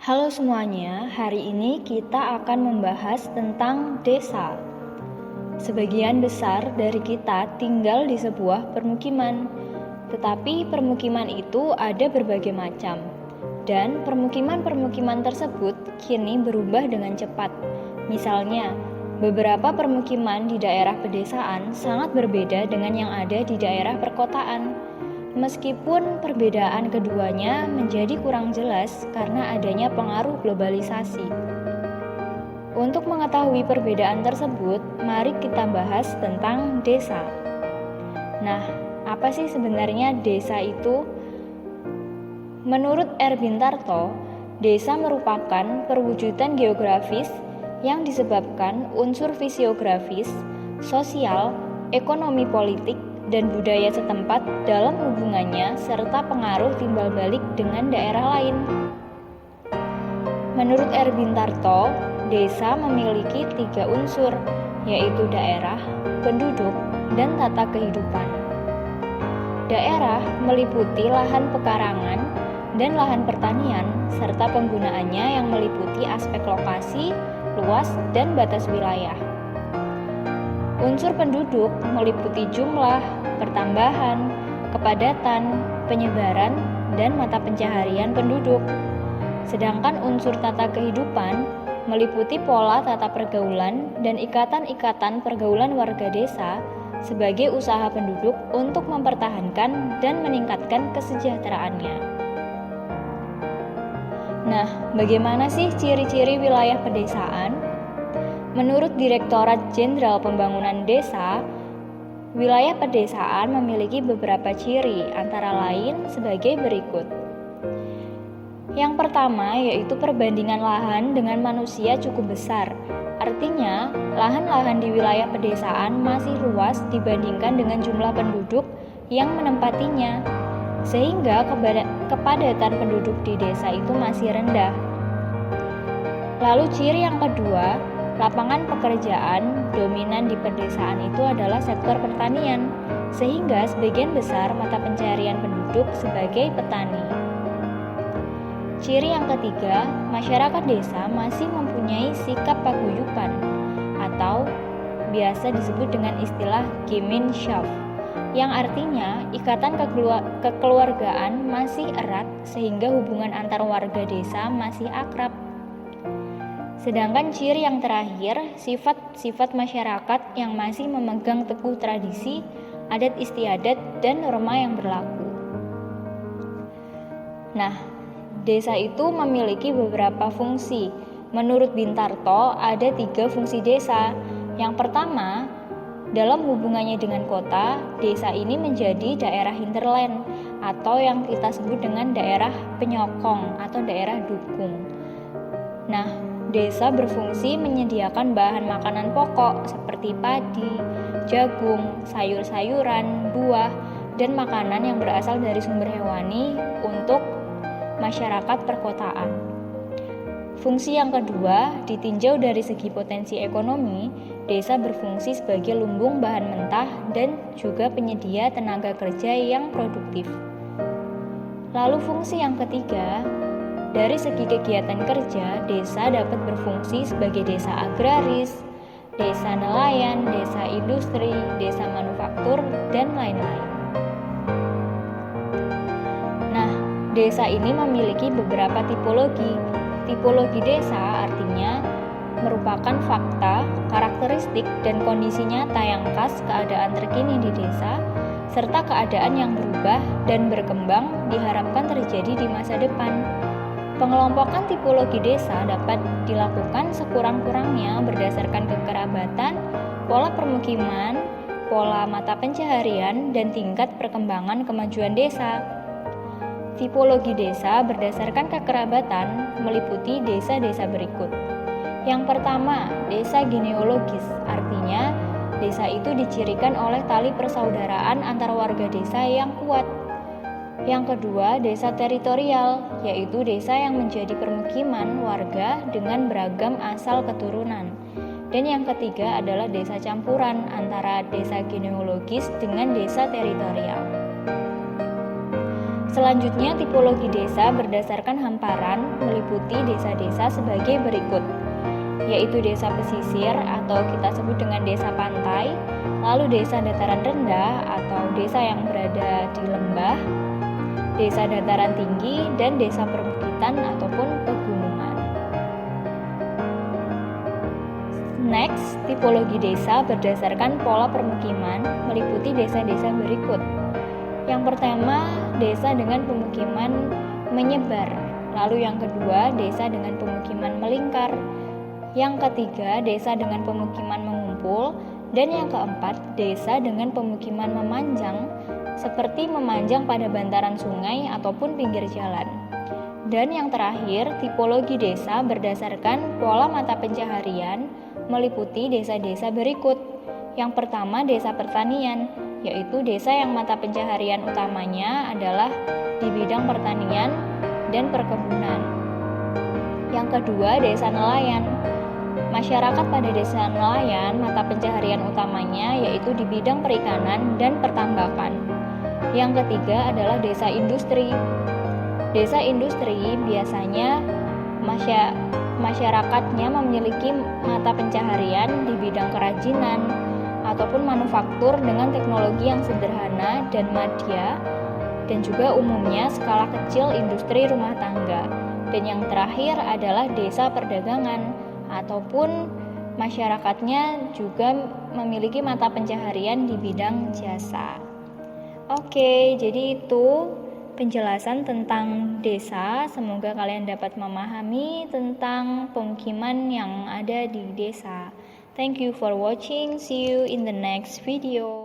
Halo semuanya, hari ini kita akan membahas tentang desa. Sebagian besar dari kita tinggal di sebuah permukiman, tetapi permukiman itu ada berbagai macam. Dan permukiman-permukiman tersebut kini berubah dengan cepat. Misalnya, beberapa permukiman di daerah pedesaan sangat berbeda dengan yang ada di daerah perkotaan. Meskipun perbedaan keduanya menjadi kurang jelas karena adanya pengaruh globalisasi. Untuk mengetahui perbedaan tersebut, mari kita bahas tentang desa. Nah, apa sih sebenarnya desa itu? Menurut Erwin Tarto, desa merupakan perwujudan geografis yang disebabkan unsur fisiografis, sosial, ekonomi politik, dan budaya setempat dalam hubungannya serta pengaruh timbal balik dengan daerah lain. Menurut Erwin Tarto, desa memiliki 3 unsur, yaitu daerah, penduduk, dan tata kehidupan. Daerah meliputi lahan pekarangan dan lahan pertanian, serta penggunaannya yang meliputi aspek lokasi, luas, dan batas wilayah. Unsur penduduk meliputi jumlah, pertambahan, kepadatan, penyebaran, dan mata pencaharian penduduk. Sedangkan unsur tata kehidupan meliputi pola tata pergaulan dan ikatan-ikatan pergaulan warga desa sebagai usaha penduduk untuk mempertahankan dan meningkatkan kesejahteraannya. Nah, bagaimana sih ciri-ciri wilayah pedesaan? Menurut Direktorat Jenderal Pembangunan Desa, wilayah pedesaan memiliki beberapa ciri, antara lain sebagai berikut. Yang pertama yaitu perbandingan lahan dengan manusia cukup besar. Artinya, lahan-lahan di wilayah pedesaan masih luas dibandingkan dengan jumlah penduduk yang menempatinya, sehingga kepadatan penduduk di desa itu masih rendah. Lalu ciri yang kedua, lapangan pekerjaan dominan di pedesaan itu adalah sektor pertanian, sehingga sebagian besar mata pencaharian penduduk sebagai petani. Ciri yang ketiga, masyarakat desa masih mempunyai sikap paguyuban atau biasa disebut dengan istilah Gemeinschaft, yang artinya ikatan kekeluargaan masih erat sehingga hubungan antar warga desa masih akrab. Sedangkan ciri yang terakhir, sifat-sifat masyarakat yang masih memegang teguh tradisi, adat istiadat, dan norma yang berlaku. Nah, desa itu memiliki beberapa fungsi. Menurut Bintarto, ada 3 fungsi desa. Yang pertama, dalam hubungannya dengan kota, desa ini menjadi daerah hinterland atau yang kita sebut dengan daerah penyokong atau daerah dukung. Nah, desa berfungsi menyediakan bahan makanan pokok seperti padi, jagung, sayur-sayuran, buah, dan makanan yang berasal dari sumber hewani untuk masyarakat perkotaan. Fungsi yang kedua, ditinjau dari segi potensi ekonomi, desa berfungsi sebagai lumbung bahan mentah dan juga penyedia tenaga kerja yang produktif. Lalu fungsi yang ketiga, dari segi kegiatan kerja, desa dapat berfungsi sebagai desa agraris, desa nelayan, desa industri, desa manufaktur, dan lain-lain. Nah, desa ini memiliki beberapa tipologi. Tipologi desa artinya merupakan fakta, karakteristik, dan kondisi nyata yang khas keadaan terkini di desa, serta keadaan yang berubah dan berkembang diharapkan terjadi di masa depan. Pengelompokan tipologi desa dapat dilakukan sekurang-kurangnya berdasarkan kekerabatan, pola permukiman, pola mata pencaharian, dan tingkat perkembangan kemajuan desa. Tipologi desa berdasarkan kekerabatan meliputi desa-desa berikut. Yang pertama, desa genealogis, artinya desa itu dicirikan oleh tali persaudaraan antar warga desa yang kuat. Yang kedua, desa teritorial, yaitu desa yang menjadi permukiman warga dengan beragam asal keturunan. Dan yang ketiga adalah desa campuran antara desa genealogis dengan desa teritorial. Selanjutnya, tipologi desa berdasarkan hamparan meliputi desa-desa sebagai berikut, yaitu desa pesisir atau kita sebut dengan desa pantai, lalu desa dataran rendah atau desa yang berada di lembah, desa dataran tinggi, dan desa perbukitan ataupun pegunungan. Next, tipologi desa berdasarkan pola permukiman meliputi desa-desa berikut. Yang pertama, desa dengan pemukiman menyebar. Lalu yang kedua, desa dengan pemukiman melingkar. Yang ketiga, desa dengan pemukiman mengumpul. Dan yang keempat, desa dengan pemukiman memanjang, seperti memanjang pada bantaran sungai ataupun pinggir jalan. Dan yang terakhir, tipologi desa berdasarkan pola mata pencaharian meliputi desa-desa berikut. Yang pertama, desa pertanian, yaitu desa yang mata pencaharian utamanya adalah di bidang pertanian dan perkebunan. Yang kedua, desa nelayan. Masyarakat pada desa nelayan mata pencaharian utamanya yaitu di bidang perikanan dan pertambakan. Yang ketiga adalah desa industri. Desa industri biasanya masyarakatnya memiliki mata pencaharian di bidang kerajinan ataupun manufaktur dengan teknologi yang sederhana dan madya, dan juga umumnya skala kecil industri rumah tangga. Dan yang terakhir adalah desa perdagangan ataupun masyarakatnya juga memiliki mata pencaharian di bidang jasa. Oke, jadi itu penjelasan tentang desa. Semoga kalian dapat memahami tentang pemukiman yang ada di desa. Thank you for watching. See you in the next video.